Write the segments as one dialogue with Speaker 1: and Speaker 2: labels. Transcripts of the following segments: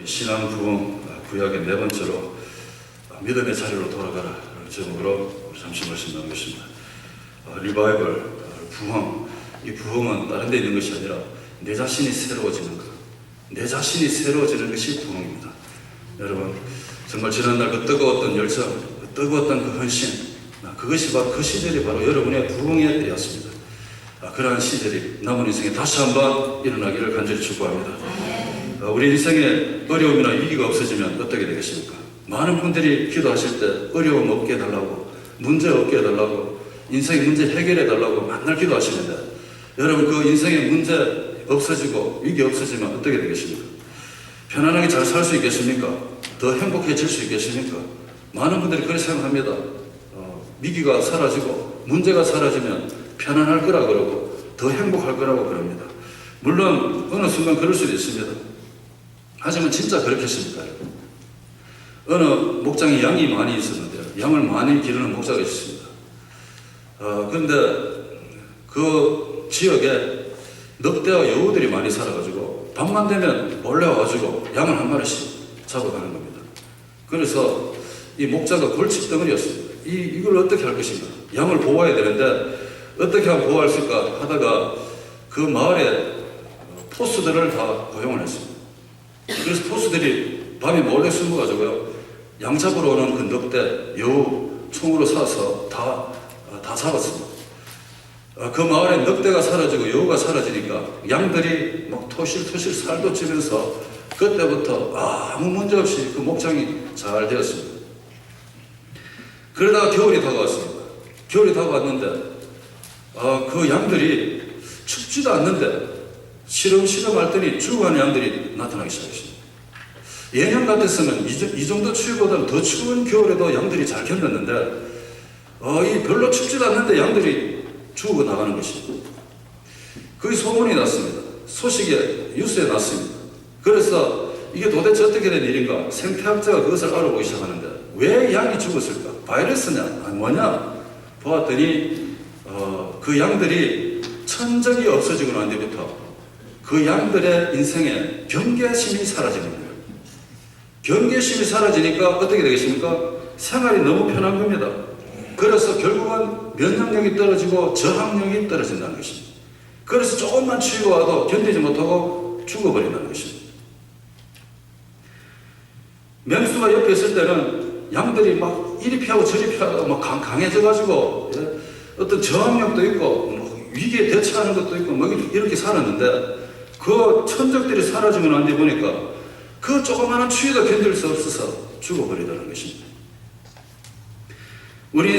Speaker 1: 신앙 부흥 구약의 네 번째로 믿음의 자리로 돌아가라 제목으로 잠시 말씀 나누겠습니다. 리바이벌, 부흥. 이 부흥은 다른 데 있는 것이 아니라 내 자신이 새로워지는 것. 내 자신이 새로워지는 것이 부흥입니다. 여러분, 정말 지난날 그 뜨거웠던 열정, 그 뜨거웠던 그 헌신, 그것이 바로 그 시절이 바로 여러분의 부흥의 때였습니다. 그러한 시절이 남은 인생에 다시 한번 일어나기를 간절히 축복합니다. 우리 인생에 어려움이나 위기가 없어지면 어떻게 되겠습니까? 많은 분들이 기도하실 때 어려움 없게 해달라고, 문제 없게 해달라고, 인생의 문제 해결해 달라고 맨날 기도하시는데, 여러분 그 인생의 문제 없어지고 위기 없어지면 어떻게 되겠습니까? 편안하게 잘 살 수 있겠습니까? 더 행복해질 수 있겠습니까? 많은 분들이 그렇게 생각합니다. 위기가 사라지고 문제가 사라지면 편안할 거라 그러고 더 행복할 거라고 그럽니다. 물론 어느 순간 그럴 수도 있습니다. 하지만 진짜 그렇겠습니까? 어느 목장에 양이 많이 있었는데요. 양을 많이 기르는 목자가 있었습니다. 그런데 그 지역에 늑대와 여우들이 많이 살아가지고 밤만 되면 몰래 와가지고 양을 한 마리씩 잡아가는 겁니다. 그래서 이 목자가 골칫덩어리였습니다. 이걸 어떻게 할 것인가? 양을 보호해야 되는데 어떻게 하면 보호할 수 있을까 하다가 그 마을에 포스들을 다 고용을 했습니다. 그래서 포스들이 밤에 몰래 숨어가지고요, 양 잡으러 오는 그 늑대, 여우 총으로 쏴서 다 잡았습니다. 그 마을에 늑대가 사라지고 여우가 사라지니까 양들이 막 토실토실 살도 찌면서 그때부터 아무 문제 없이 그 목장이 잘 되었습니다. 그러다가 겨울이 다가왔습니다. 겨울이 다가왔는데 그 양들이 춥지도 않는데 시름시름 할 때니 죽어가는 양들이 나타나기 시작했습니다. 예년 같았으면 이 정도 추위보다는 더 추운 겨울에도 양들이 잘 견뎠는데 이 별로 춥지도 않는데 양들이 죽어 나가는 것입니다. 그게 소문이 났습니다. 소식에 뉴스에 났습니다. 그래서 이게 도대체 어떻게 된 일인가? 생태학자가 그것을 알아보기 시작하는데 왜 양이 죽었을까? 바이러스냐? 뭐냐? 보았더니 그 양들이 천적이 없어지고 난 뒤부터 그 양들의 인생에 경계심이 사라지는 거예요. 경계심이 사라지니까 어떻게 되겠습니까? 생활이 너무 편한 겁니다. 그래서 결국은 면역력이 떨어지고 저항력이 떨어진다는 것입니다. 그래서 조금만 추위가 와도 견디지 못하고 죽어버린다는 것입니다. 맹수가 옆에 있을 때는 양들이 막 이리 피하고 저리 피하고 막 강해져가지고 어떤 저항력도 있고 뭐 위기에 대처하는 것도 있고 뭐 이렇게 살았는데 그 천적들이 사라지고 난 뒤 보니까 그 조그마한 추위도 견딜 수 없어서 죽어버리다는 것입니다. 우리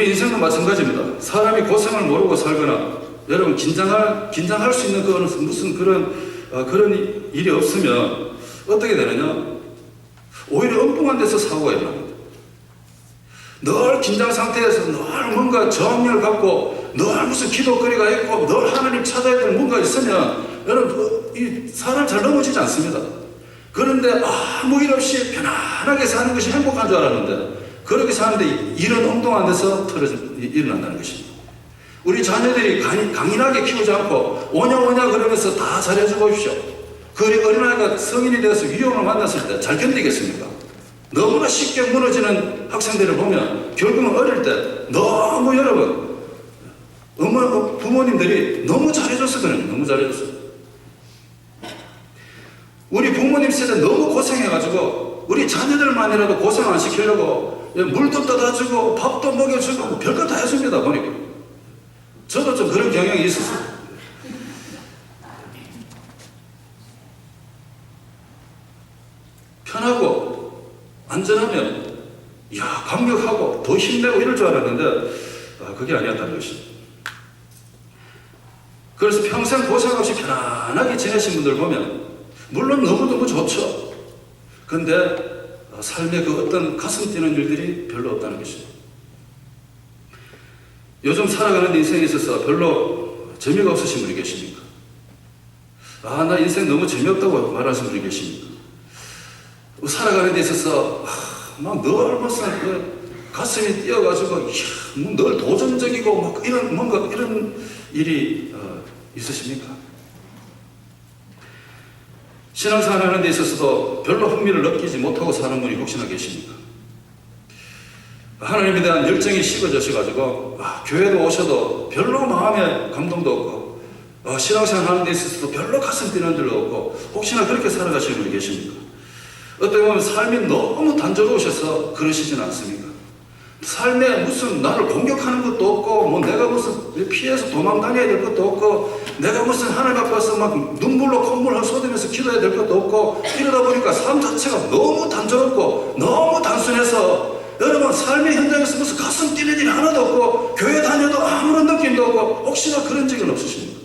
Speaker 1: 인생도 마찬가지입니다. 사람이 고생을 모르고 살거나 여러분 긴장할 수 있는 무슨 그런 일이 없으면 어떻게 되느냐? 오히려 엉뚱한 데서 사고가 일어납니다. 늘 긴장 상태에서 늘 뭔가 저항력을 갖고 늘 무슨 기도거리가 있고 늘 하나님 찾아야 될 뭔가 있으면 여러분 이 사람 잘 넘어지지 않습니다. 그런데 아무 일 없이 편안하게 사는 것이 행복한 줄 알았는데 그렇게 사는데 이런 엉뚱한 데서 일어난다는 것입니다. 우리 자녀들이 강인하게 키우지 않고 오냐 그러면서 다 잘해주고 오십시오. 그 어린아이가 성인이 되어서 위험을 만났을 때 잘 견디겠습니까? 너무나 쉽게 무너지는 학생들을 보면 결국은 어릴 때 너무 여러분 부모님들이 너무 잘해줬거든요. 너무 잘해줬어요. 우리 부모님 세대 너무 고생해가지고 우리 자녀들만이라도 고생 안 시키려고 물도 떠다 주고 밥도 먹여주고 별거 다 해줍니다. 보니까 저도 좀 그런 경향이 있었어요. 편하고 안전하면 강력하고 더 힘내고 이럴 줄 알았는데 그게 아니었다는 것입니다. 그래서 평생 고생 없이 편안하게 지내신 분들 보면 물론 너무너무 좋죠. 그런데 삶의 그 어떤 가슴 뛰는 일들이 별로 없다는 것입니다. 요즘 살아가는 인생에 있어서 별로 재미가 없으신 분이 계십니까? 나 인생 너무 재미없다고 말하시는 분이 계십니까? 살아가는 데 있어서 막 늘 무슨 가슴이 뛰어가지고 늘 도전적이고 막 이런 일이 있으십니까? 신앙생활하는 데 있어서도 별로 흥미를 느끼지 못하고 사는 분이 혹시나 계십니까? 하나님에 대한 열정이 식어져셔가지고 교회도 오셔도 별로 마음에 감동도 없고 신앙생활 하는 데 있어서도 별로 가슴 뛰는 일도 없고 혹시나 그렇게 살아가시는 분이 계십니까? 어떻게 보면 삶이 너무 단조로우셔서 그러시진 않습니까? 삶에 무슨 나를 공격하는 것도 없고 뭐 내가 무슨 피해서 도망 다녀야 될 것도 없고 내가 무슨 하나님 앞에서 막 눈물로 콧물을 쏟으면서 기도해야 될 것도 없고 이러다 보니까 삶 자체가 너무 단조롭고 너무 단순해서 여러분 삶의 현장에서 무슨 가슴 뛰는 일이 하나도 없고 교회 다녀도 아무런 느낌도 없고 혹시나 그런 적은 없으십니까?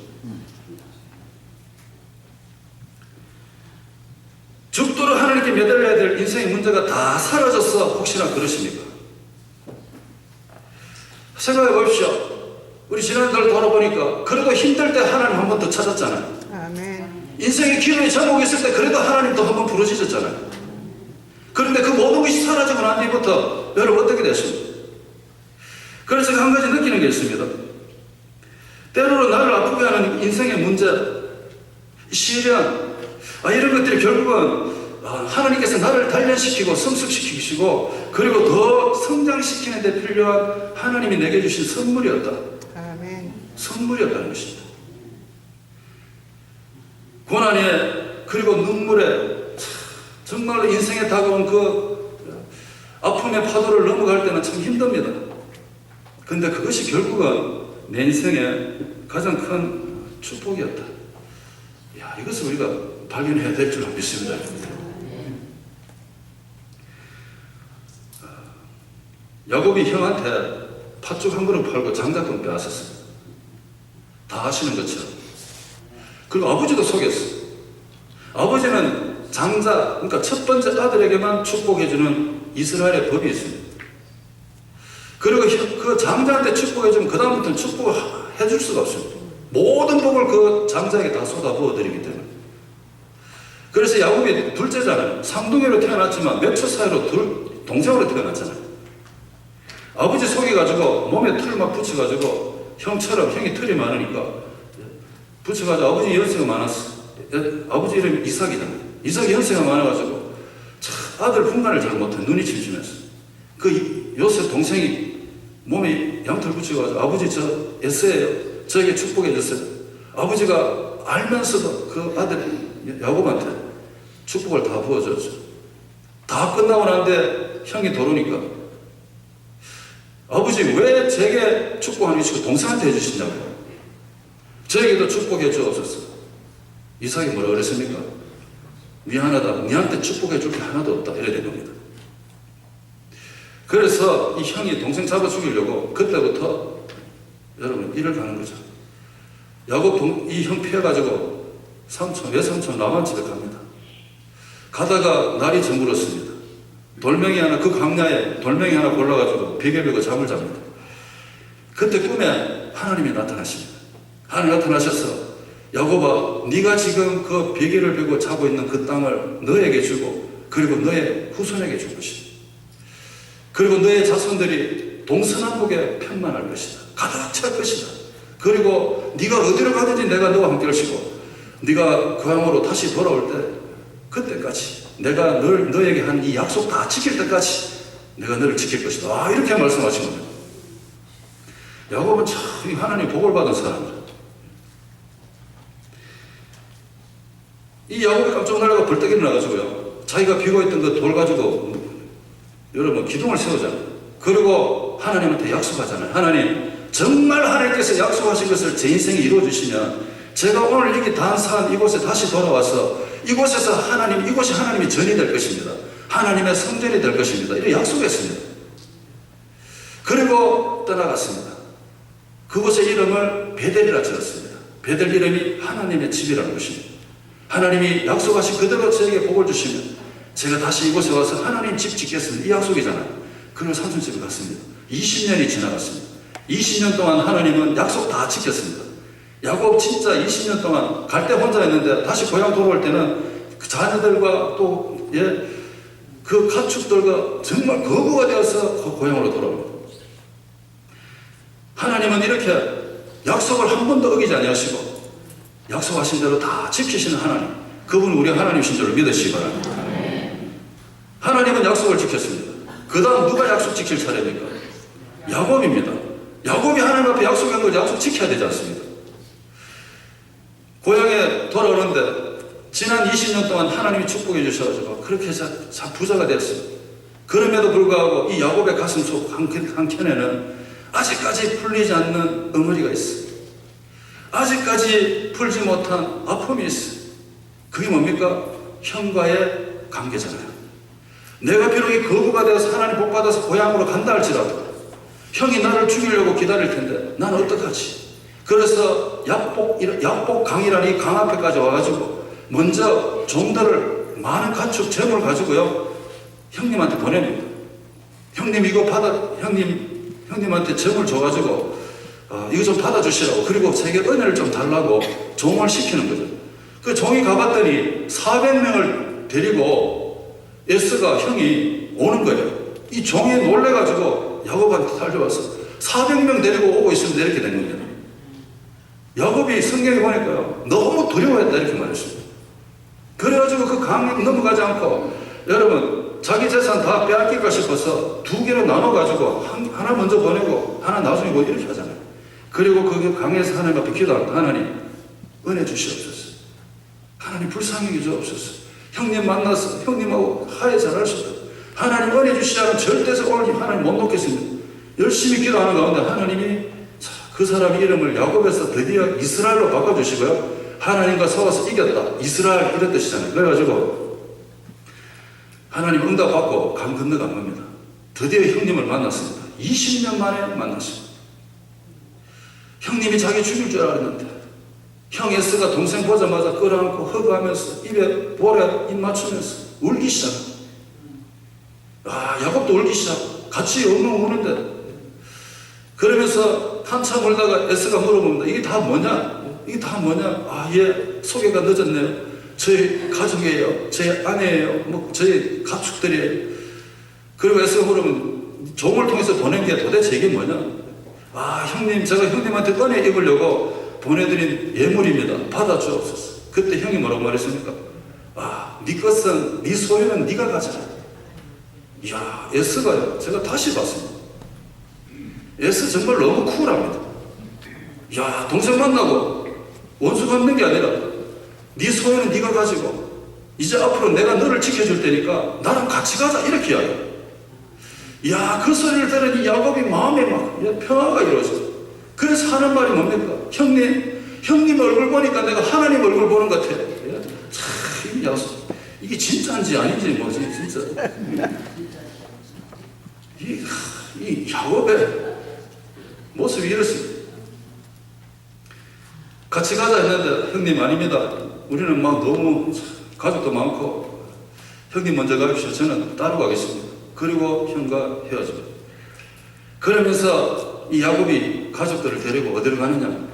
Speaker 1: 죽도록 하나님께 매달려야 될 인생의 문제가 다 사라졌어 혹시나 그러십니까? 생각해 보십시오. 우리 지난달 돌아보니까 그래도 힘들 때 하나님 한 번 더 찾았잖아요.
Speaker 2: 아멘.
Speaker 1: 인생의 기로에 제목이 있을 때 그래도 하나님 또 한 번 부르짖었잖아요. 그런데 그 모든 것이 사라지고 난 뒤부터 여러분 어떻게 됐습니까? 그래서 제가 한 가지 느끼는 게 있습니다. 때로는 나를 아프게 하는 인생의 문제, 시련, 이런 것들이 결국은 하나님께서 나를 단련시키고 성숙시키시고 그리고 더 성장시키는 데 필요한 하나님이 내게 주신 선물이었다.
Speaker 2: 아멘.
Speaker 1: 선물이었다는 것입니다. 고난에 그리고 눈물에 정말로 인생에 다가온 그 아픔의 파도를 넘어갈 때는 참 힘듭니다. 그런데 그것이 결국은 내 인생의 가장 큰 축복이었다. 이것을 우리가 발견해야 될 줄 믿습니다. 야곱이 형한테 팥죽 한 그릇 팔고 장작금 빼앗았습니다. 다 아시는 것처럼. 그리고 아버지도 속였어요. 아버지는 장자, 그러니까 첫 번째 아들에게만 축복해주는 이스라엘의 법이 있습니다. 그리고 그 장자한테 축복해주면 그 다음부터는 축복을 해줄 수가 없습니다. 모든 복을 그 장자에게 다 쏟아부어드리기 때문에. 그래서 야곱이 둘째잖아요. 쌍둥이로 태어났지만 몇 초 사이로 동생으로 태어났잖아요. 아버지 속여가지고 몸에 틀을 막 붙여가지고 형처럼 형이 틀이 많으니까 붙여가지고 아버지 연세가 많았어. 아버지 이름이 이삭이잖아요. 이삭이 연세가 많아가지고 아들 분간을 잘 못해. 눈이 침침했어. 그 요셉 동생이 몸에 양털 붙여가지고 아버지 저 애써요. 저에게 축복해 줬어요. 아버지가 알면서도 그 아들 야곱한테 축복을 다 부어줬죠. 다 끝나고 난데 형이 돌아오니까 아버지 왜 제게 축복하는 게 동생한테 해주시냐고요. 저에게도 축복해 주옵소서. 이삭이 뭐라 그랬습니까? 미안하다. 니한테 축복해 줄 게 하나도 없다. 이래야 된 겁니다. 그래서 이 형이 동생 잡아 죽이려고 그때부터 여러분 일을 가는 거죠. 야곱 이 형 피해가지고 외삼촌 라반 집에 갑니다. 가다가 날이 저물었습니다. 돌멩이 하나, 그 강야에 돌멩이 하나 골라가지고 베개 베고 잠을 잡니다. 그때 꿈에 하나님이 나타나십니다. 하나님 나타나셔서 야곱아, 네가 지금 그 베개를 베고 자고 있는 그 땅을 너에게 주고 그리고 너의 후손에게 줄 것이다. 그리고 너의 자손들이 동서남북에 편만할 것이다. 가득 찰 것이다. 그리고 네가 어디로 가든지 내가 너와 함께 하시고 네가 고향으로 다시 돌아올 때 그때까지 내가 너에게 한 이 약속 다 지킬 때까지 내가 너를 지킬 것이다. 이렇게 말씀하신 겁니다. 야곱은 참 하나님 복을 받은 사람이다. 이 야곱이 깜짝 놀라고 벌떡 일어나가지고요. 자기가 비고 있던 그 돌 가지고 여러분 기둥을 세우잖아요. 그리고 하나님한테 약속하잖아요. 하나님, 정말 하나님께서 약속하신 것을 제 인생에 이루어주시면 제가 오늘 여기 단산 이곳에 다시 돌아와서 이곳에서 이곳이 하나님의 전이 될 것입니다. 하나님의 성전이 될 것입니다. 이렇게 약속했습니다. 그리고 떠나갔습니다. 그곳의 이름을 베델이라 지었습니다. 베델 이름이 하나님의 집이라는 것입니다. 하나님이 약속하신 그대로 저에게 복을 주시면 제가 다시 이곳에 와서 하나님 집 짓겠습니다. 이 약속이잖아요. 그리고 삼촌집에 갔습니다. 20년이 지나갔습니다. 20년 동안 하나님은 약속 다 지켰습니다. 야곱 진짜 20년 동안 갈 때 혼자 있는데 다시 고향 돌아올 때는 그 자녀들과 또 그 가축들과 정말 거부가 되어서 고향으로 돌아옵니다. 하나님은 이렇게 약속을 한 번도 어기지 아니하시고 약속하신 대로 다 지키시는 하나님. 그 그분은 우리 하나님이신 줄로 믿으시기 바랍니다. 하나님은 약속을 지켰습니다. 그 다음 누가 약속 지킬 차례입니까? 야곱입니다. 야곱이 하나님 앞에 약속한 걸 약속 지켜야 되지 않습니까? 고향에 돌아오는데 지난 20년 동안 하나님이 축복해 주셔가지고 그렇게 해서 참 부자가 됐어요. 그럼에도 불구하고 이 야곱의 가슴 속 한켠에는 아직까지 풀리지 않는 응어리가 있어요. 아직까지 풀지 못한 아픔이 있어요. 그게 뭡니까? 형과의 관계잖아요. 내가 비록 이 거부가 되어서 하나님 복 받아서 고향으로 간다 할지라도 형이 나를 죽이려고 기다릴 텐데 나는 어떡하지? 그래서 약복강이라는 이 강 앞에까지 와가지고 먼저 종들을 많은 가축 재물을 가지고요 형님한테 보냅니다. 형님 이거 형님한테 재물 줘가지고 이거 좀 받아주시라고, 그리고 제게 은혜를 좀 달라고 종을 시키는 거죠. 그 종이 가봤더니 400명을 데리고 에스가 형이 오는 거예요. 이 종이 놀래가지고 야곱한테 달려와서 400명 데리고 오고 있으면 이렇게 된 겁니다. 야곱이 성경에 보니까요 너무 두려워했다 이렇게 말했습니다. 그래가지고 그 강 넘어가지 않고 여러분 자기 재산 다 빼앗길까 싶어서 두 개로 나눠가지고 하나 먼저 보내고 하나 나중에 보내고 이렇게 하잖아요. 그리고 그 강에서 하나님 앞에 기도합니다. 하나님 은혜 주시옵소서. 하나님 불쌍히 주옵소서. 형님 만나서 형님하고 화해 잘할 수 없다. 하나님 은혜 주시지 않으면 절대서 오늘 하나님 못 놓겠습니다. 열심히 기도하는 가운데 하나님이 그 사람 이름을 야곱에서 드디어 이스라엘로 바꿔주시고요. 하나님과 싸워서 이겼다. 이스라엘 이런 뜻이잖아요. 그래가지고 하나님 응답받고 강 건너간 겁니다. 드디어 형님을 만났습니다. 20년 만에 만났습니다. 형님이 자기 죽일 줄 알았는데 형 에스가 동생 보자마자 끌어안고 허그하면서 입에 볼에 입 맞추면서 울기 시작. 야곱도 울기 시작. 같이 엉엉 우는데 그러면서 한참 울다가 에스가 물어봅니다. 이게 다 뭐냐? 이게 다 뭐냐? 예, 소개가 늦었네요. 저희 가족이에요. 저희 아내예요. 저희 가축들이에요. 그리고 에스가 물으면 종을 통해서 보낸 게 도대체 이게 뭐냐? 형님, 제가 형님한테 은혜 입으려고 보내드린 예물입니다. 받아주옵소서. 그때 형이 뭐라고 말했습니까? 네 것은, 네 소유는 네가 가져라. 이야, 에스가요. 제가 다시 봤습니다. 에스 정말 너무 쿨합니다. 야, 동생 만나고 원수 갚는 게 아니라 네 소유는 네가 가지고 이제 앞으로 내가 너를 지켜줄 테니까 나랑 같이 가자 이렇게 이야기해요. 야, 그 소리를 들으니 야곱이 마음에 막 평화가 이루어져요. 그래서 하는 말이 뭡니까? 형님 얼굴 보니까 내가 하나님 얼굴 보는 것 같아. 참, 이게 진짜인지 아닌지 뭐지 진짜. 이 야곱의 모습이 이렇습니다. 같이 가자 했는데 형님 아닙니다. 우리는 막 너무 가족도 많고 형님 먼저 가십시오. 저는 따로 가겠습니다. 그리고 형과 헤어집니다. 그러면서 이 야곱이 가족들을 데리고 어디로 가느냐?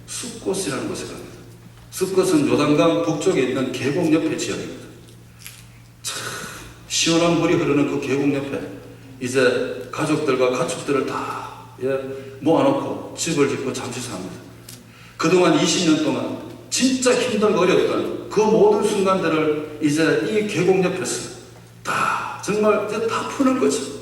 Speaker 1: 숫곳이라는 곳에 갑니다. 숫곳은 요단강 북쪽에 있는 계곡 옆에 지역입니다. 참 시원한 물이 흐르는 그 계곡 옆에 이제 가족들과 가축들을 다 모아놓고 집을 짓고 잠시 삽니다. 그동안 20년 동안 진짜 힘들고 어려웠던 그 모든 순간들을 이제 이 계곡 옆에서 다 정말 이제 다 푸는 거죠.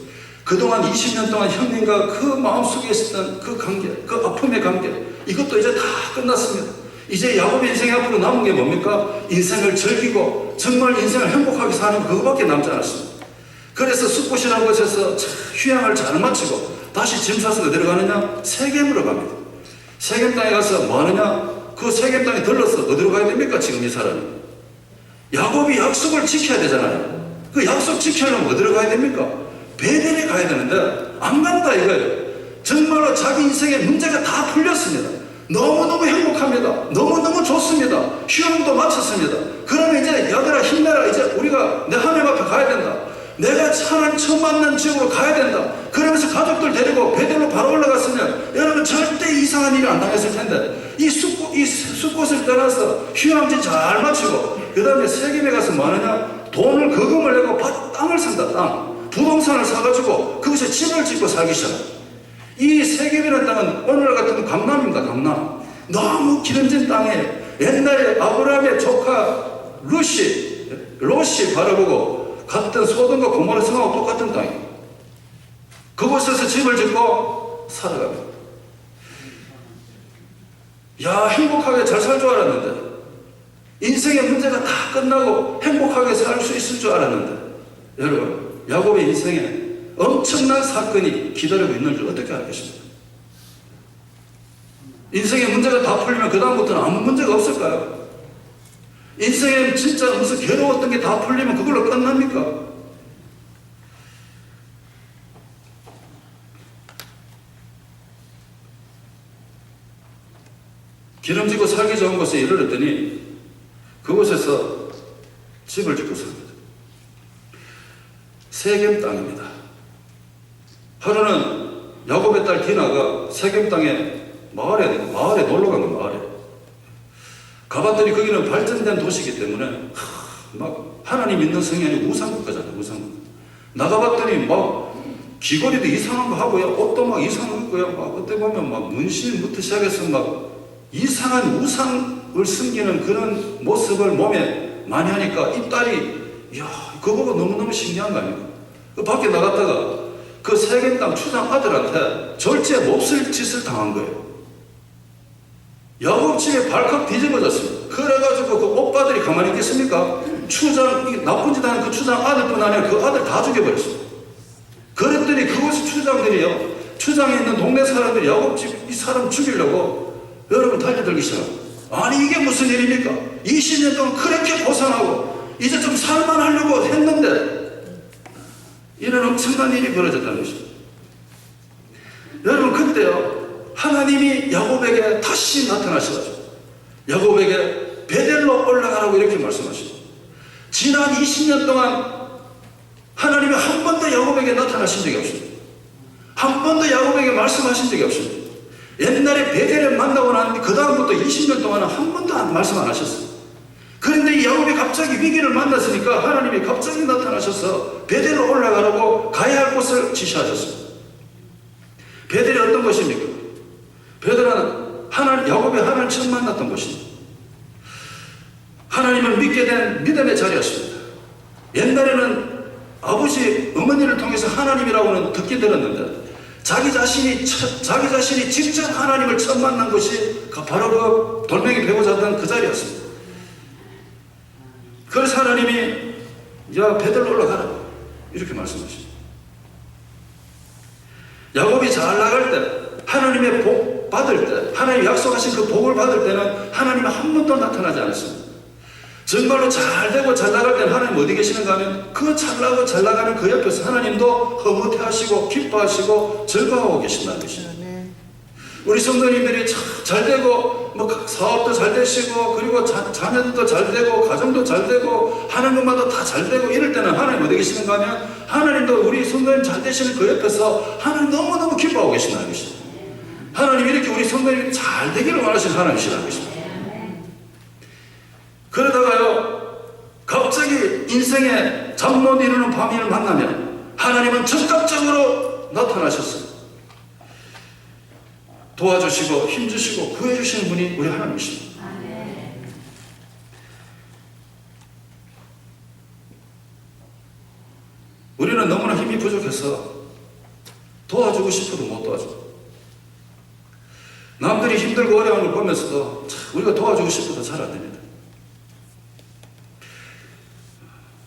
Speaker 1: 그동안 20년 동안 형님과 그 마음속에 있었던 그 관계, 그 아픔의 관계, 이것도 이제 다 끝났습니다. 이제 야곱의 인생에 앞으로 남은 게 뭡니까? 인생을 즐기고 정말 인생을 행복하게 사는 그거밖에 남지 않았습니다. 그래서 숫곳이라는 곳에서 휴양을 잘 마치고 다시 짐 싸서 어디로 가느냐? 세겜으로 갑니다. 세겜 땅에 가서 뭐 하느냐? 그 세겜 땅에 들러서 어디로 가야 됩니까? 지금 이 사람이 야곱이 약속을 지켜야 되잖아요. 그 약속 지키려면 어디로 가야 됩니까? 베델에 가야 되는데 안 간다 이거예요. 정말로 자기 인생의 문제가 다 풀렸습니다. 너무너무 행복합니다. 너무너무 좋습니다. 휴양도 마쳤습니다. 그러면 이제 야들아 힘내라. 이제 우리가 내 하나님 앞에 가야 된다. 내가 하나님 처음 만난 지역으로 가야 된다. 그러면서 가족들 데리고 베델로 바로 올라갔으면 여러분 절대 이상한 일이 안 당했을 텐데 이 숫곳을 떠나서 휴양지 잘 마치고 그 다음에 세겜에 가서 뭐 하느냐? 돈을 거금을 내고 땅을 산다. 땅 부동산을 사가지고 거기서 집을 짓고 살기 시작합니다. 이 세겜이라는 땅은 오늘날 같은 강남입니다. 강남 너무 기름진 땅에 옛날에 아브라함의 조카 롯이 바라보고 갔던 소돔과 고모라 성하고 똑같은 땅이에요. 그곳에서 집을 짓고 살아갑니다. 야, 행복하게 잘 살 줄 알았는데, 인생의 문제가 다 끝나고 행복하게 살 수 있을 줄 알았는데, 여러분, 야곱의 인생에 엄청난 사건이 기다리고 있는 줄 어떻게 알겠습니까? 인생의 문제가 다 풀리면 그 다음부터는 아무 문제가 없을까요? 인생에 진짜 무슨 괴로웠던 게 다 풀리면 그걸로 끝납니까? 기름지고 살기 좋은 곳에 이르렀더니 그곳에서 집을 짓고 삽니다. 세겜 땅입니다. 하루는 야곱의 딸 디나가 세겜 땅에 마을에 놀러 간 거예요. 마을에 가봤더니 거기는 발전된 도시이기 때문에 막 하나님 있는 성이 아니고 우상국가잖아요. 우상국. 나가봤더니 막 귀걸이도 이상한 거 하고요, 옷도 막 이상한 거 입고요, 막 어떻게 보면 막 문신부터 시작해서 막 이상한 우상을 숨기는 그런 모습을 몸에 많이 하니까 이 딸이, 이야, 그거 보고 너무너무 신기한 거 아닙니까? 그 밖에 나갔다가 그 세겜 땅 추장 아들한테 절제 몹쓸 짓을 당한 거예요. 야곱 집에 발칵 뒤집어졌습니다. 그래가지고 그 오빠들이 가만히 있겠습니까? 추장, 나쁜 짓 하는 그 추장 아들뿐 아니라 그 아들 다 죽여버렸어요. 그랬더니 그곳의 추장들이요, 추장에 있는 동네 사람들이 야곱 집 이 사람 죽이려고 여러분 달려들기 시작합니다. 아니 이게 무슨 일입니까? 20년 동안 그렇게 고생하고 이제 좀 살만하려고 했는데 이런 엄청난 일이 벌어졌다는 것입니다. 여러분 그때요, 하나님이 야곱에게 다시 나타나셔가지고 야곱에게 베델로 올라가라고 이렇게 말씀하시죠. 지난 20년 동안 하나님이 한 번도 야곱에게 나타나신 적이 없습니다. 한 번도 야곱에게 말씀하신 적이 없습니다. 옛날에 베델을 만나고 나는데 그 다음부터 20년 동안은 한 번도 말씀 안 하셨어요. 그런데 이 야곱이 갑자기 위기를 만났으니까 하나님이 갑자기 나타나셔서 베델로 올라가라고 가야 할 곳을 지시하셨습니다. 베델이 어떤 곳입니까? 베델은 야곱이 하나님을 처음 만났던 곳입니다. 하나님을 믿게 된 믿음의 자리였습니다. 옛날에는 아버지, 어머니를 통해서 하나님이라고는 듣긴 들었는데 자기 자신이 직접 하나님을 처음 만난 것이 바로 그 돌멩이 베고 자던 그 자리였습니다. 그래서 하나님이 야 베델로 올라가라 이렇게 말씀하십니다. 야곱이 잘 나갈 때, 하나님의 복 받을 때, 하나님이 약속하신 그 복을 받을 때는 하나님이 한 번도 나타나지 않았습니다. 정말로 잘 되고 잘 나갈 때는 하나님 어디 계시는가 하면 그 잘나고 잘 나가는 그 옆에서 하나님도 흐뭇해하시고 기뻐하시고 즐거워하고 계신다는 것입니다. 우리 성도님들이 잘 되고 뭐 사업도 잘 되시고 그리고 자녀들도 잘 되고 가정도 잘 되고 하는 것마다 다 잘 되고 이럴 때는 하나님 어디 계시는가 하면 하나님도 우리 성도님 잘 되시는 그 옆에서 하나님 너무너무 기뻐하고 계신다는 것입니다. 하나님 이렇게 우리 성도님이 잘 되기를 원하시는 하나님이시라는 것입니다. 그러다가요 갑자기 인생에 잠 못 이루는 밤을 만나면 하나님은 즉각적으로 나타나셨어요. 도와주시고 힘주시고 구해주시는 분이 우리 하나님이십니다. 우리는 너무나 힘이 부족해서 도와주고 싶어도 못 도와주고 남들이 힘들고 어려운 걸 보면서도 우리가 도와주고 싶어도 잘 안 됩니다.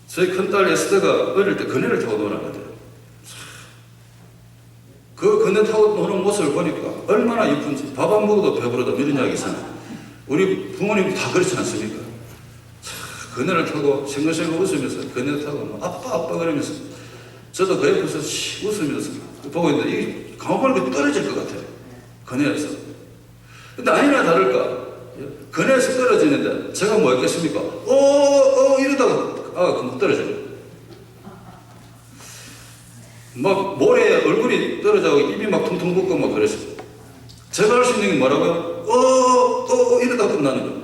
Speaker 1: 저희 큰딸 에스더가 어릴 때 그네를 타고 놀았거든요. 그 그네 타고 노는 모습을 보니까 얼마나 이쁜지 밥 안 먹어도 배부르다 이런 이야기 있잖아요. 우리 부모님도 다 그렇지 않습니까? 그네를 타고 싱글싱글 웃으면서 그네 타고 아빠 그러면서 저도 그 옆에서 웃으면서 보고 있는데 이게 가만히 떨어질 것 같아요. 그네에서. 근데 아니나 다를까 그네에서 떨어지는데 제가 뭐 했겠습니까? 이러다가 금방 떨어져요. 막 모래에 얼굴이 떨어져서 입이 막 퉁퉁 붓고 막 그랬어요. 제가 할 수 있는 게 뭐라고요? 이러다 끝나는 거예요.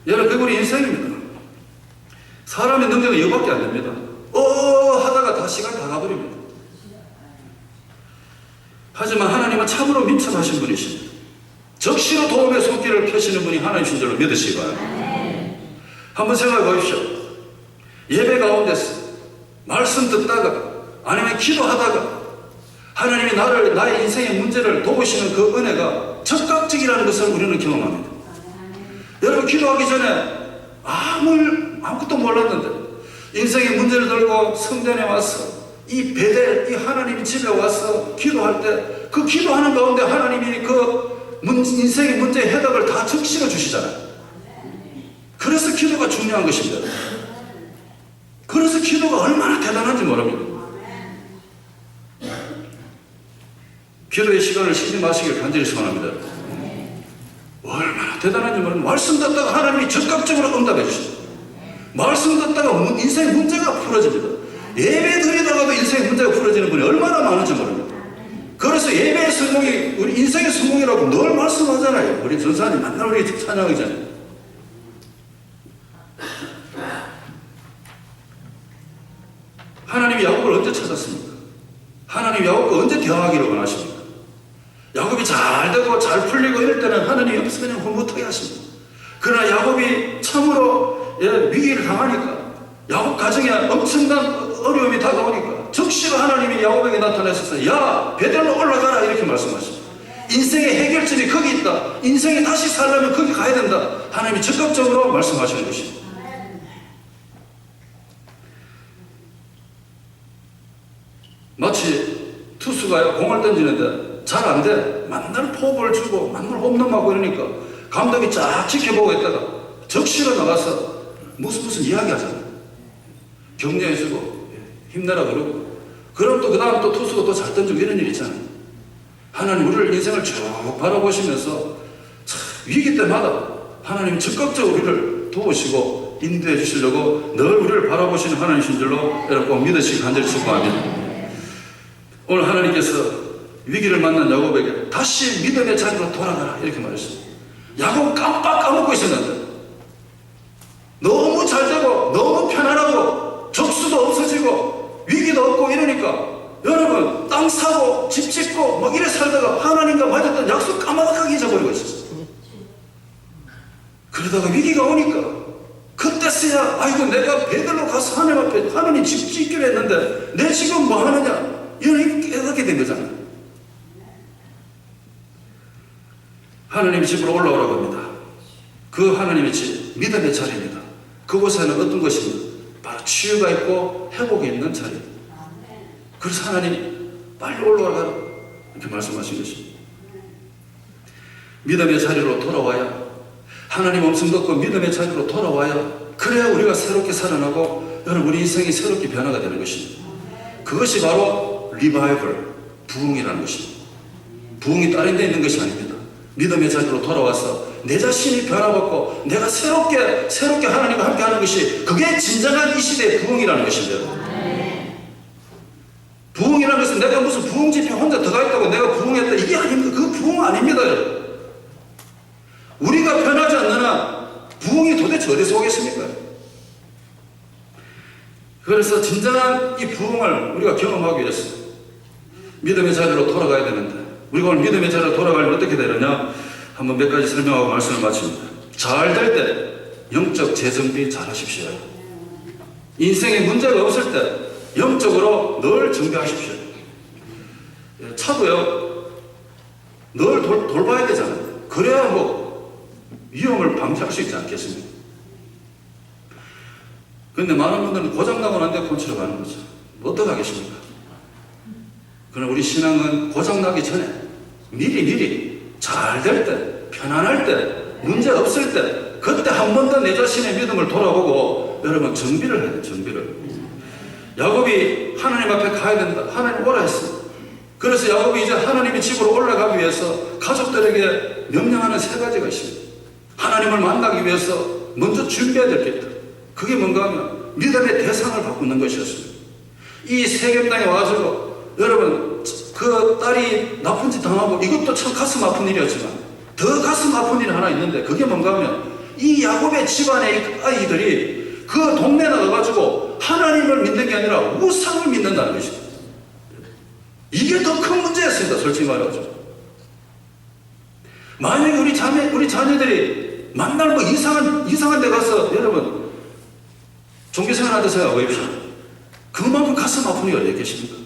Speaker 1: 여러분 그게 우리 인생입니다. 사람의 능력은 이거밖에 안 됩니다. 하다가 다 시간 다 가버립니다. 하지만 하나님은 참으로 민첩하신 분이십니다. 적시로 도움의 손길을 펴시는 분이 하나님이신 줄로 믿으시기 바랍니다. 한번 생각해 보십시오. 예배 가운데서 말씀 듣다가 아니면 기도하다가 하나님이 나의 인생의 문제를 도우시는 그 은혜가 적극적이라는 것을 우리는 경험합니다. 여러분, 기도하기 전에 아무것도 몰랐는데 인생의 문제를 들고 성전에 와서 이 베델, 이 하나님의 집에 와서 기도할 때 그 기도하는 가운데 하나님이 그 인생의 문제의 해답을 다 적시어 주시잖아요. 그래서 기도가 중요한 것입니다. 그래서 기도가 얼마나 대단한지 모릅니다. 기도의 시간을 쉬지 마시길 간절히 소원합니다. 얼마나 대단한지 모릅니다. 말씀 듣다가 하나님이 적극적으로 응답해 주십니다. 말씀 듣다가 인생의 문제가 풀어집니다. 예배 드리다가도 인생의 문제가 풀어지는 분이 얼마나 많은지 모릅니다. 그래서 예배의 성공이 우리 인생의 성공이라고 늘 말씀하잖아요. 우리 전사님 맨날 우리 찬양하기 전에. 하나님이 야곱을 언제 찾았습니까? 하나님이 야곱과 언제 대화하기를 원하십니까? 야곱이 잘 되고 잘 풀리고 이럴 때는 하나님이 옆에서 그냥 흐뭇하게 하십니다. 그러나 야곱이 참으로 위기를 당하니까, 야곱 가정에 엄청난 어려움이 다가오니까 적시로 하나님이 야곱에게 나타나셔서 야, 베델로 올라가라 이렇게 말씀하십니다. 인생의 해결점이 거기 있다. 인생이 다시 살려면 거기 가야 된다. 하나님이 적극적으로 말씀하시는 것입니다. 마치 투수가 공을 던지는데 잘 안 돼. 맨날 포볼 주고 맨날 홈런 맞고 이러니까 감독이 쫙 지켜보고 있다가 적시로 나가서 무슨 이야기 하잖아요. 격려해주고 힘내라 그러고, 그럼 또 그 다음 또 투수가 또 잘 던지고 이런 일 있잖아요. 하나님 우리를 인생을 쭉 바라보시면서 위기 때마다 하나님 적극적으로 우리를 도우시고 인도해 주시려고 늘 우리를 바라보시는 하나님이신 줄로 여러분 믿으시기 간절히 축복합니다. 오늘 하나님께서 위기를 만난 야곱에게 다시 믿음의 자리로 돌아가라 이렇게 말했습니다. 야곱 깜빡 까먹고 있었는데 너무 잘 되고 너무 편안하고 적수도 없어지고 위기도 없고 이러니까 여러분 땅 사고 집 짓고 막 이래 살다가 하나님과 맺었던 약속 까마득하게 잊어버리고 있었어요. 그러다가 위기가 오니까 그때서야 아이고 내가 베들로 가서 하나님 앞에 하나님 집 짓기로 했는데 내 지금 뭐 하느냐 이런 깨닫게 된 거잖아요. 하나님 집으로 올라오라고 합니다. 그 하나님의 집 믿음의 자리입니다. 그곳에는 어떤 것입니까? 바로 치유가 있고 회복이 있는 자리입니다. 그래서 하나님이 빨리 올라가라 이렇게 말씀하신 것입니다. 믿음의 자리로 돌아와야, 하나님 음성 듣고 믿음의 자리로 돌아와야 그래야 우리가 새롭게 살아나고 여러분 우리 인생이 새롭게 변화가 되는 것입니다. 그것이 바로 리바이벌, 부흥이라는 것입니다. 부흥이 다른 데 있는 것이 아닙니다. 믿음의 자리로 돌아와서 내 자신이 변화받고 내가 새롭게 하나님과 함께 하는 것이 그게 진정한 이 시대의 부흥이라는 것입니다. 부흥이라는 것은 내가 무슨 부흥 집회 혼자 들어가 있다고 내가 부흥했다 이게 아닙니다. 그 부흥 아닙니다. 우리가 변하지 않는 한 부흥이 도대체 어디서 오겠습니까? 그래서 진정한 이 부흥을 우리가 경험하기 위해서 믿음의 자리로 돌아가야 되는데, 우리가 오늘 믿음의 자리로 돌아가려면 어떻게 되느냐 한번 몇 가지 설명하고 말씀을 마칩니다. 잘 될 때 영적 재정비 잘 하십시오. 인생에 문제가 없을 때 영적으로 늘 정비하십시오. 차도요 늘 돌봐야 되잖아요. 그래야 뭐 위험을 방지할 수 있지 않겠습니까? 그런데 많은 분들은 고장나고 난 뒤에 콘치러 가는 거죠. 뭐 어떡하겠습니까? 그러나 우리 신앙은 고장나기 전에 미리 잘 될 때, 편안할 때, 문제 없을 때 그때 한 번 더 내 자신의 믿음을 돌아보고 여러분 정비를 해야 돼요. 정비를. 야곱이 하나님 앞에 가야 된다. 하나님 오라 했어. 그래서 야곱이 이제 하나님의 집으로 올라가기 위해서 가족들에게 명령하는 세 가지가 있습니다. 하나님을 만나기 위해서 먼저 준비해야 될 게 있다. 그게 뭔가 하면 믿음의 대상을 바꾸는 것이었습니다. 이 세겜당에 와가지고 여러분 그 딸이 나쁜 짓 당하고 이것도 참 가슴 아픈 일이었지만 더 가슴 아픈 일이 하나 있는데 그게 뭔가 하면 이 야곱의 집안의 아이들이 그 동네에 나가가지고 하나님을 믿는 게 아니라 우상을 믿는다는 것입니다. 이게 더 큰 문제였습니다. 솔직히 말해가지고. 만약에 우리 자녀들이 만날 뭐 이상한 데 가서 여러분 종교생활한테 생각해 보십시오. 그만큼 가슴 아픈 이가 어디 계십니까?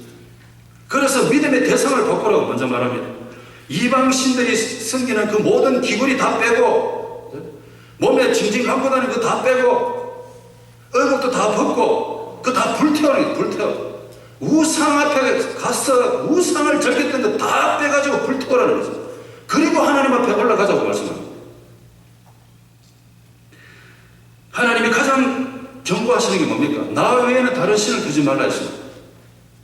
Speaker 1: 그래서 믿음의 대상을 바꾸라고 먼저 말합니다. 이방 신들이 섬기는 그 모든 기구리 다 빼고, 몸에 징징 감고 다니는 거 다 빼고, 의복도 다 벗고, 그거 다 불태우는 거예요. 불태워. 우상 앞에 가서 우상을 절겼던 거 다 빼가지고 불태우라는 거죠. 그리고 하나님 앞에 올라가자고 말씀합니다. 하나님이 가장 경고하시는 게 뭡니까? 나 외에는 다른 신을 두지 말라 했습니다.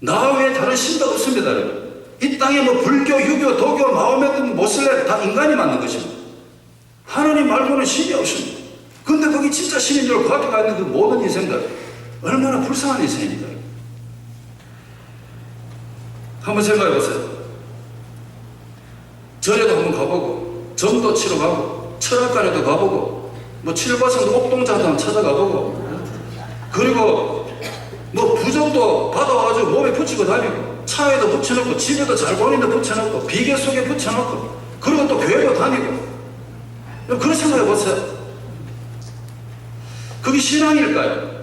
Speaker 1: 나 외에 다른 신도 없습니다, 여러분. 이 땅에 뭐 불교, 유교, 도교, 마호메트, 모슬렘 다 인간이 만든 것입니다. 하나님 말고는 신이 없습니다. 근데 거기 진짜 신인 줄 과학가 있는 그 모든 인생들 얼마나 불쌍한 인생입니까? 한번 생각해 보세요. 절에도 한번 가보고, 점도 치러 가고, 철학관에도 가보고, 뭐 칠과성 옥동자도 한번 찾아가보고, 그리고 뭐 부적도 받아와가지고 몸에 붙이고 다니고, 차에도 붙여놓고, 집에도 잘 보이는 데 붙여놓고, 비계 속에 붙여놓고, 그리고 또 교회도 다니고. 그런 생각해 보세요. 그게 신앙일까요?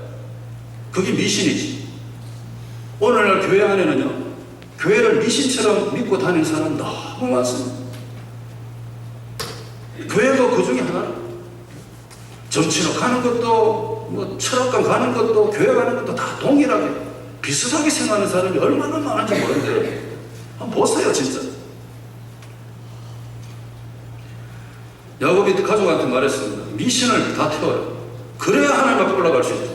Speaker 1: 그게 미신이지. 오늘날 교회 안에는요, 교회를 미신처럼 믿고 다니는 사람 너무 많습니다. 교회도 그 중에 하나. 정치로 가는 것도, 뭐 철학관 가는 것도, 교회 가는 것도 다 동일하게 비슷하게 생각하는 사람이 얼마나 많은지 모르는데요. 한번 보세요, 진짜. 야곱이 가족한테 말했습니다. 미신을 다 태워라. 그래야 하나님 앞에 올라갈 수 있다.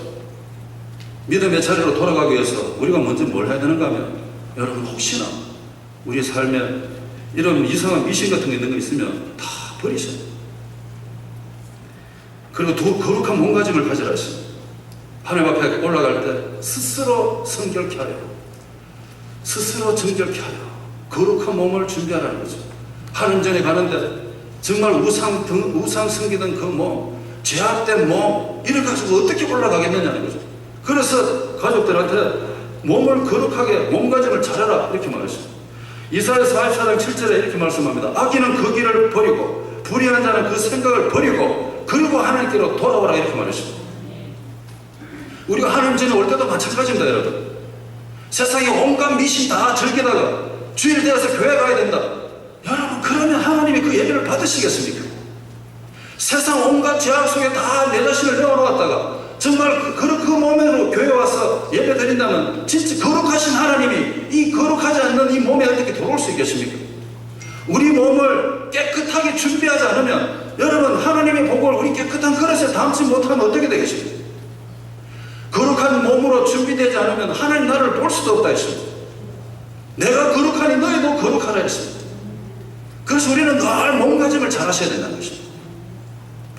Speaker 1: 믿음의 자리로 돌아가기 위해서 우리가 먼저 뭘 해야 되는가 하면, 여러분 혹시나 우리 삶에 이런 이상한 미신 같은 게 있는 거 있으면 다 버리셔야 돼요. 그리고 거룩한 몸가짐을 가지라 했습니다. 하나님 앞에 올라갈 때 스스로 성결케 하여, 스스로 정결케 하여 거룩한 몸을 준비하라는 거죠. 하나님 전에 가는데 정말 우상 섬기던 그 몸, 죄악된 몸, 이를 가지고 어떻게 올라가겠느냐는 거죠. 그래서 가족들한테 몸을 거룩하게, 몸가짐을 잘해라, 이렇게 말했습니다. 이사야 44장 7절에 이렇게 말씀합니다. 악인은 그 길을 버리고, 불의한 자는 그 생각을 버리고, 그리고 하나님께로 돌아오라, 이렇게 말했습니다. 우리가 하나님 전에 올 때도 마찬가지입니다, 여러분. 세상에 온갖 미신 다 즐기다가 주일 되어서 교회 가야 된다. 여러분, 그러면 하나님이 그 예배를 받으시겠습니까? 세상 온갖 죄악 속에 다 내 자신을 내어놓았다가 정말 그 몸으로 교회 와서 예배 드린다면 진짜 거룩하신 하나님이 이 거룩하지 않는 이 몸에 어떻게 들어올 수 있겠습니까? 우리 몸을 깨끗하게 준비하지 않으면, 여러분, 하나님의 복을 우리 깨끗한 그릇에 담지 못하면 어떻게 되겠습니까? 거룩한 몸으로 준비되지 않으면 하나님 나를 볼 수도 없다 했습니다. 내가 거룩하니 너희도 거룩하라 했습니다. 그래서 우리는 늘 몸가짐을 잘 하셔야 된다는 것입니다.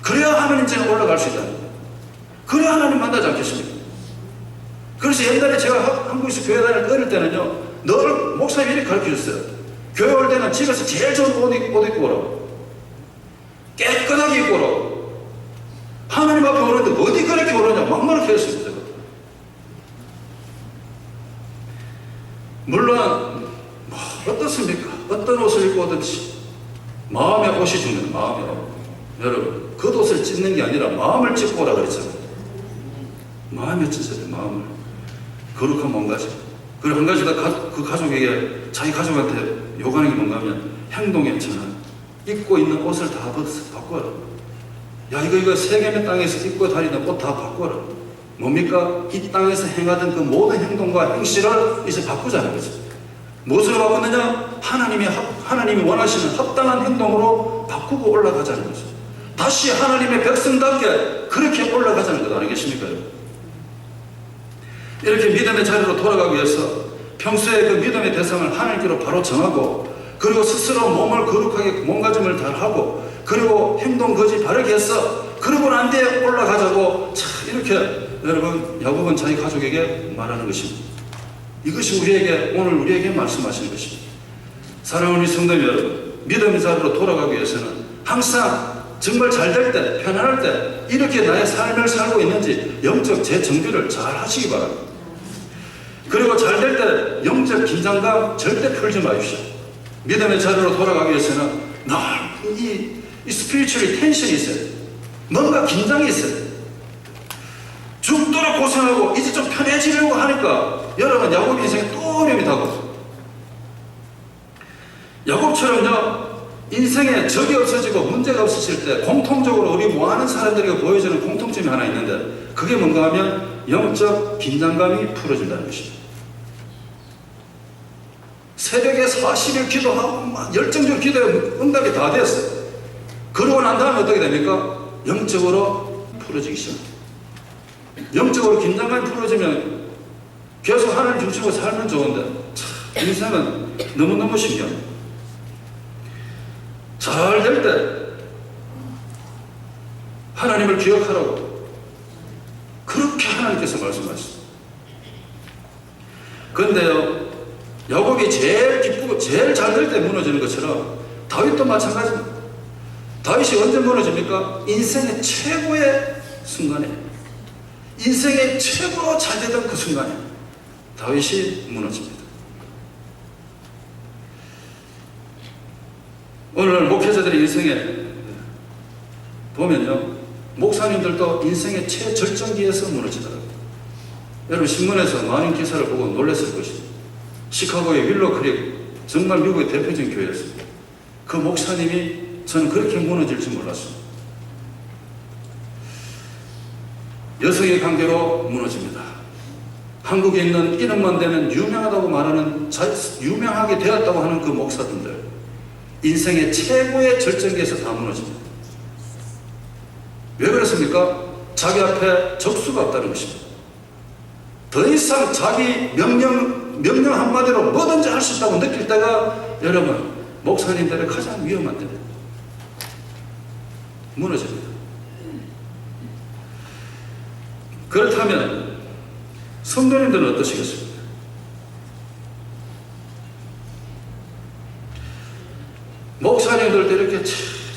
Speaker 1: 그래야 하나님 전에 올라갈 수 있다는 거예요. 그래야 하나님 만나지 않겠습니까? 그래서 옛날에 제가 한국에서 교회 다닐 어릴 때는요, 늘 목사님이 이렇게 가르쳐줬어요. 교회 올 때는 집에서 제일 좋은 옷 입고 오라고, 깨끗하게 입고 오라고. 하나님 앞에 오는데 어디 그렇게 오느냐, 막말을 했습니다. 물론 뭐 어떻습니까? 어떤 옷을 입고 오든지 마음의 옷이 중요해요. 마음의 옷. 여러분, 겉옷을 찢는 게 아니라 마음을 찢고 오라 그랬잖아요. 마음에 찢어야 돼. 마음을. 거룩한 몸가짐. 그리고 한 가지 더 그 가족에게, 자기 가족한테 요구하는 게 뭔가 하면 행동의 전환. 입고 있는 옷을 다 바꿔라. 야, 이거 세계의 땅에서 입고 다니는 옷 다 바꿔라. 뭡니까? 이 땅에서 행하던 그 모든 행동과 행실을 이제 바꾸자는 거죠. 무엇으로 바꾸느냐? 하나님이 원하시는 합당한 행동으로 바꾸고 올라가자는 거죠. 다시 하나님의 백성답게 그렇게 올라가자는 것 아니겠습니까? 이렇게 믿음의 자리로 돌아가기 위해서 평소에 그 믿음의 대상을 하나님께로 바로 정하고, 그리고 스스로 몸을 거룩하게 몸가짐을 잘하고, 그리고 행동 거지 바르게 해서 그러고 난 뒤에 올라가자고, 자, 이렇게 여러분, 야곱은 자기 가족에게 말하는 것입니다. 이것이 오늘 우리에게 말씀하시는 것입니다. 사랑하는 우리 성도 여러분, 믿음의 자리로 돌아가기 위해서는 항상 정말 잘 될 때, 편안할 때 이렇게 나의 삶을 살고 있는지 영적 재정비를 잘 하시기 바랍니다. 그리고 잘 될 때 영적 긴장감 절대 풀지 마십시오. 믿음의 자리로 돌아가기 위해서는 늘 이 스피리추얼 텐션이 있어요. 뭔가 긴장이 있어요. 죽도록 고생하고 이제 좀 편해지려고 하니까 여러분 야곱 인생에 또 어려움이 다가오죠. 야곱처럼요 인생에 적이 없어지고 문제가 없어질 때 공통적으로 우리 모아는 사람들에게 보여주는 공통점이 하나 있는데 그게 뭔가 하면 영적 긴장감이 풀어진다는 것입니다. 새벽에 40일 기도하고 막 열정적으로 기도해 응답이 다 됐어요. 그러고 난 다음에 어떻게 됩니까? 영적으로 풀어지기 시작합니다. 영적으로 긴장감이 풀어지면 계속 하나님 중심으로 살면 좋은데 참 인생은 너무너무 신기합니다. 잘 될 때 하나님을 기억하라고 그렇게 하나님께서 말씀하셨어요. 그런데요 야곱이 제일 기쁘고 제일 잘 될 때 무너지는 것처럼 다윗도 마찬가지입니다. 다윗이 언제 무너집니까? 인생의 최고의 순간에 인생의 최고로 잘 되던 그 순간에 다윗이 무너집니다. 오늘 목회자들의 인생에 보면요 목사님들도 인생의 최절정기에서 무너지더라고요. 여러분 신문에서 많은 기사를 보고 놀랐을 것입니다. 시카고의 윌로 크릭 정말 미국의 대표적인 교회였습니다. 그 목사님이 저는 그렇게 무너질 줄 몰랐습니다. 여성의 관계로 무너집니다. 한국에 있는 이름만 되면 유명하다고 말하는 유명하게 되었다고 하는 그 목사님들 인생의 최고의 절정기에서 다 무너집니다. 왜 그렇습니까? 자기 앞에 적수가 없다는 것입니다. 더 이상 자기 명령 한마디로 뭐든지 할 수 있다고 느낄 때가 여러분 목사님들의 가장 위험한 때입니다. 무너집니다. 그렇다면 성도님들은 어떠시겠습니까? 목사님들도 이렇게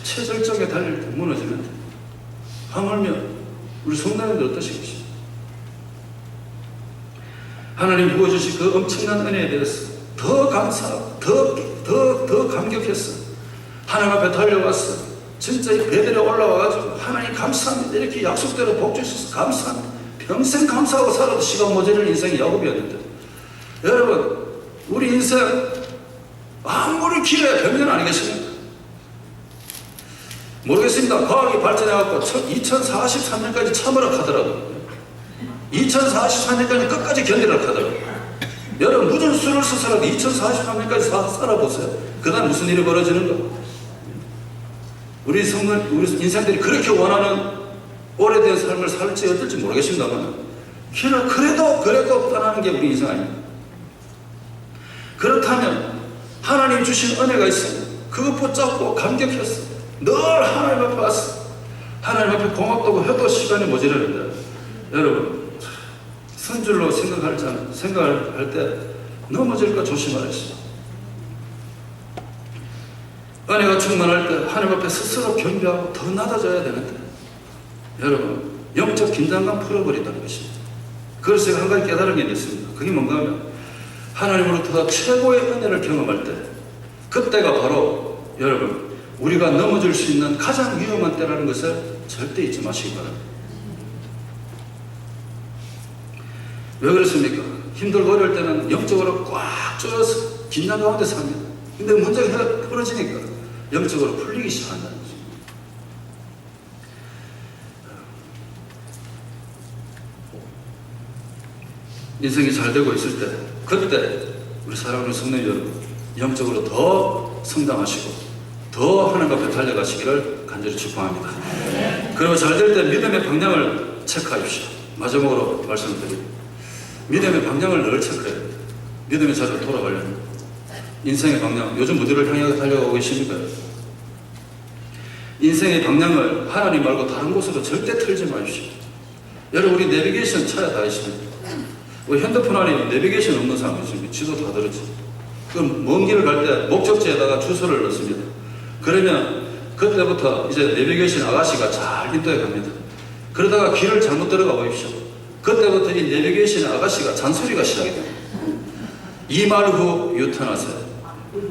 Speaker 1: 최절정에 달릴 때 무너지면 하물며 우리 성도님들 어떠시겠습니까? 하나님 부어주신 그 엄청난 은혜에 대해서 더 감사하고 더 감격했어. 하나님 앞에 달려왔어. 진짜 이 배들에 올라와가지고 하나님 감사합니다. 이렇게 약속대로 복 주셔서 감사합니다. 평생 감사하고 살아도 시간 모자랄 인생이 야곱이었는데 여러분 우리 인생 아무리 길어야 변명 아니겠습니까? 모르겠습니다. 과학이 발전해갖고 2043년까지 참으라 하더라고요. 2043년까지 끝까지 견디라 하더라고요. 여러분 무슨 수를 써서라도 2043년까지 살아보세요. 그 다음 무슨 일이 벌어지는가? 우리 인생들이 그렇게 원하는 오래된 삶을 살지 어떨지 모르겠습니다만 그래도 떠나는 게 우리 인생 아닙니다. 그렇다면 하나님 주신 은혜가 있습니다. 그거 붙잡고 감격했어. 늘 하나님 앞에 왔어. 하나님 앞에 고맙다고 해도 시간이 모자라는데 여러분 선줄로 생각할 때 넘어질까 조심하랬어. 은혜가 충만할 때 하나님 앞에 스스로 겸비하고 더 낮아져야 되는데 여러분 영적 긴장감 풀어버린다는 것입니다. 그래서 제가 한 가지 깨달은 게 있습니다. 그게 뭔가 하면 하나님으로부터 최고의 은혜를 경험할 때 그때가 바로 여러분 우리가 넘어질 수 있는 가장 위험한 때라는 것을 절대 잊지 마시기 바랍니다. 왜 그렇습니까? 힘들고 어려울 때는 영적으로 꽉 쪼여서 긴장 가운데 삽니다. 근데 문제가 풀어지니까 영적으로 풀리기 시작한다는 거죠. 인생이 잘 되고 있을 때 그때 우리 사랑하는 성도 여러분 영적으로 더 성장하시고 더 하나님 앞에 달려가시기를 간절히 축복합니다. 그리고 잘 될 때 믿음의 방향을 체크하십시오. 마지막으로 말씀을 드립니다. 믿음의 방향을 늘 체크해야 됩니다. 믿음이 잘 돌아가려면 인생의 방향, 요즘 어디를 향해 달려가고 계십니까? 인생의 방향을 하나님 말고 다른 곳으로 절대 틀지 마십시오. 여러분 우리 내비게이션 차에 다 있습니다. 우리 핸드폰 안에 내비게이션 없는 사람이 있습니다. 지도 다 들었지. 그럼 먼 길을 갈 때 목적지에다가 주소를 넣습니다. 그러면 그때부터 이제 내비게이션 아가씨가 잘 인도해 갑니다. 그러다가 길을 잘못 들어가 보십시오. 그때부터 이 내비게이션 아가씨가 잔소리가 시작이 됩니다. 2마일 후 유턴하세요.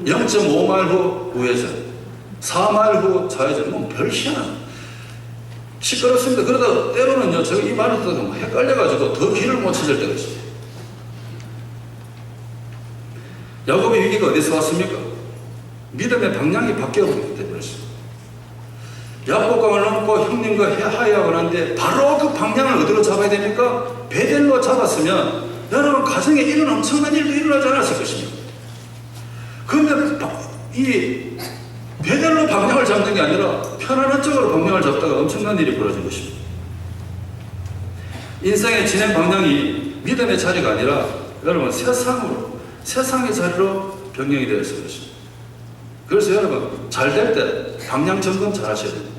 Speaker 1: 0.5마일 후 우회전. 4마일 후 좌회전. 뭐 별 희한한. 시끄럽습니다. 그러다 때로는요, 제가 이 말을 듣다가 헷갈려가지고 더 길을 못 찾을 때가 있어요. 야곱의 위기가 어디서 왔습니까? 믿음의 방향이 바뀌어버렸기 때문이었어요. 야복강을 넘고 형님과 하야하고 하는데 바로 그 방향을 어디로 잡아야 됩니까? 베델로 잡았으면 여러분 가정에 이런 엄청난 일도 일어나지 않았을 것입니다. 그런데 이 베델로 방향을 잡는 게 아니라 편안한 쪽으로 방향을 잡다가 엄청난 일이 벌어진 것입니다. 인생의 진행 방향이 믿음의 자리가 아니라 여러분 세상의 자리로 변경이 되어 있을 것입니다. 그래서 여러분 잘 될 때 방향 점검 잘 하셔야 됩니다.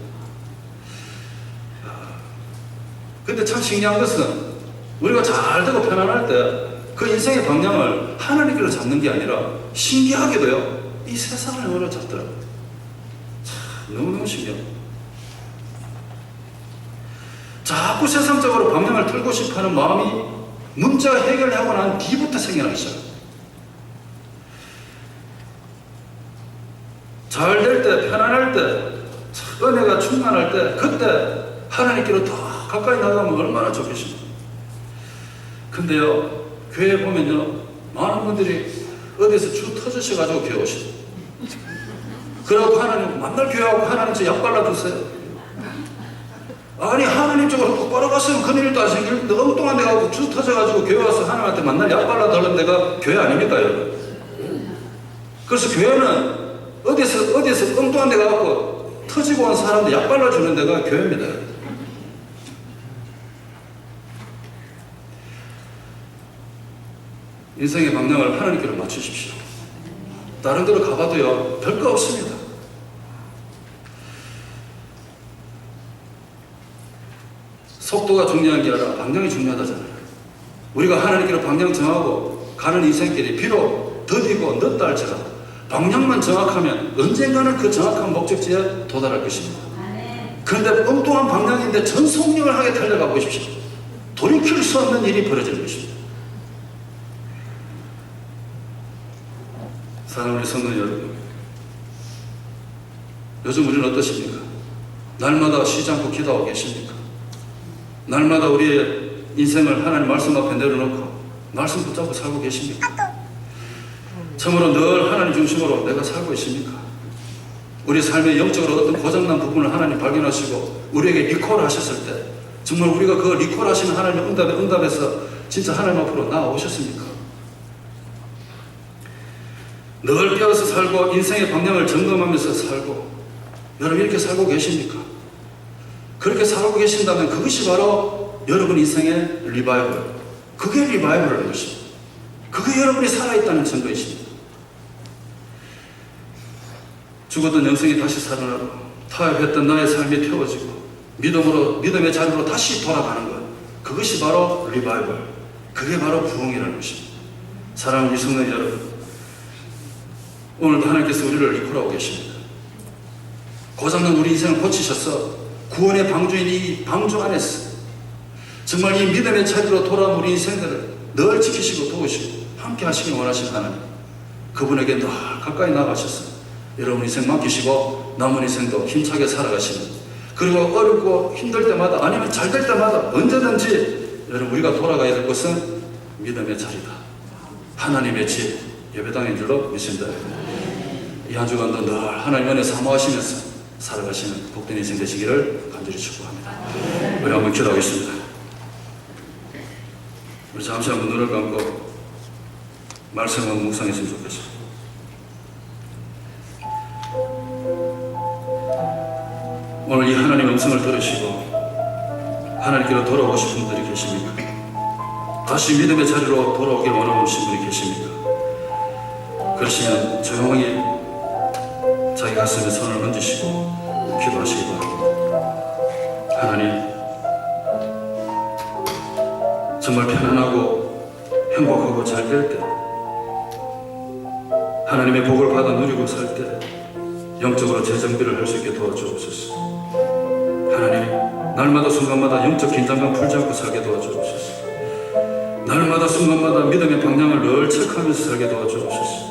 Speaker 1: 근데 참 신기한 것은 우리가 잘 되고 편안할 때 그 인생의 방향을 하나님께로 잡는 게 아니라 신기하게도요 이 세상을 영으로 잡더라고요. 참 너무너무 신기해요. 자꾸 세상적으로 방향을 틀고 싶어하는 마음이 문제가 해결하고 난 뒤부터 생겨나기 시작합니다. 잘 될 때, 편안할 때, 은혜가 충만할 때, 그때 하나님께로 더 가까이 나가면 얼마나 좋겠습니까? 근데요, 교회에 보면요, 많은 분들이 어디서 주 터주셔가지고 교회 오시죠. 그러고 하나님, 만날 교회하고 하나님 저 약 발라주세요. 아니, 하나님 쪽으로 똑바로 갔으면 큰일도 안 생기는데 엉뚱한 데 가고 주 터져가지고 교회 와서 하나님한테 만날 약 발라달라는 데가 교회 아닙니까, 여러분? 그래서 교회는 어디서 엉뚱한 데 가고 터지고 온 사람들 약 발라주는 데가 교회입니다. 인생의 방향을 하나님께로 맞추십시오. 다른 데로 가봐도요 별거 없습니다. 속도가 중요한 게 아니라 방향이 중요하다잖아요. 우리가 하나님께로 방향 정하고 가는 인생길이 비록 더디고 늦다 할지라도 방향만 정확하면 언젠가는 그 정확한 목적지에 도달할 것입니다. 그런데 엉뚱한 방향인데 전속력을 하게 달려가 보십시오. 돌이킬 수 없는 일이 벌어질 것입니다. 사랑하는 성도 여러분, 요즘 우리는 어떠십니까? 날마다 쉬지 않고 기도하고 계십니까? 날마다 우리의 인생을 하나님 말씀 앞에 내려놓고 말씀 붙잡고 살고 계십니까? 참으로 늘 하나님 중심으로 내가 살고 있습니까? 우리 삶의 영적으로 어떤 고장난 부분을 하나님 발견하시고 우리에게 리콜 하셨을 때 정말 우리가 그 리콜 하시는 하나님의 응답에서 진짜 하나님 앞으로 나아오셨습니까? 늘 깨어서 살고 인생의 방향을 점검하면서 살고 여러분 이렇게 살고 계십니까? 그렇게 살고 계신다면 그것이 바로 여러분 인생의 리바이벌, 그게 리바이벌인 것입니다. 그게 여러분이 살아있다는 증거이십니다. 죽었던 영생이 다시 살아나고 타협했던 나의 삶이 태워지고 믿음의 자리로 다시 돌아가는 것, 그것이 바로 리바이벌, 그게 바로 부흥이라는 것입니다. 사랑하는 우리 성도 여러분, 오늘도 하나님께서 우리를 이끌어오고 계십니다. 고장난 우리 인생을 고치셔서 구원의 방주인 이 방주 안에서 정말 이 믿음의 자리로 돌아온 우리 인생들을 늘 지키시고 도우시고 함께 하시길 원하시는 하나님, 그분에게 늘 가까이 나가셔서 여러분 인생 맡기시고 남은 인생도 힘차게 살아가시는, 그리고 어렵고 힘들 때마다 아니면 잘 될 때마다 언제든지 여러분 우리가 돌아가야 될 곳은 믿음의 자리다, 하나님의 집 예배당인 줄로 믿습니다. 이 한 주간도 늘 하나님 은혜 사모하시면서 살아가시는 복된 인생 되시기를 간절히 축복합니다. 우리 한번 기도하겠습니다. 우리 잠시 한번 눈을 감고 말씀을 묵상했으면 좋겠습니다. 오늘 이 하나님의 음성을 들으시고 하나님께로 돌아오고 싶은 분들이 계십니까? 다시 믿음의 자리로 돌아오길 원하시는 분이 계십니까? 그러시면 조용히 자기 가슴에 손을 얹으시고 기도하시기 바랍니다. 하나님, 정말 편안하고 행복하고 잘 될 때, 하나님의 복을 받아 누리고 살 때 영적으로 재정비를 할 수 있게 도와주옵소서. 하나님, 날마다 순간마다 영적 긴장감 풀지 않고 살게 도와주옵소서. 날마다 순간마다 믿음의 방향을 늘 체크하면서 살게 도와주옵소서.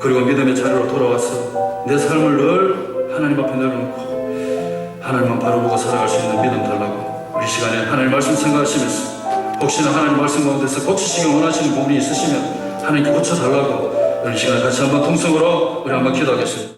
Speaker 1: 그리고 믿음의 자리로 돌아와서 내 삶을 늘 하나님 앞에 내려놓고 하나님만 바라보고 살아갈 수 있는 믿음 달라고 우리 시간에 하나님 말씀 생각하시면서 혹시나 하나님 말씀 가운데서 고치시기 원하시는 부분이 있으시면 하나님께 고쳐달라고 우리 시간에 같이 한번 통성으로 우리 한번 기도하겠습니다.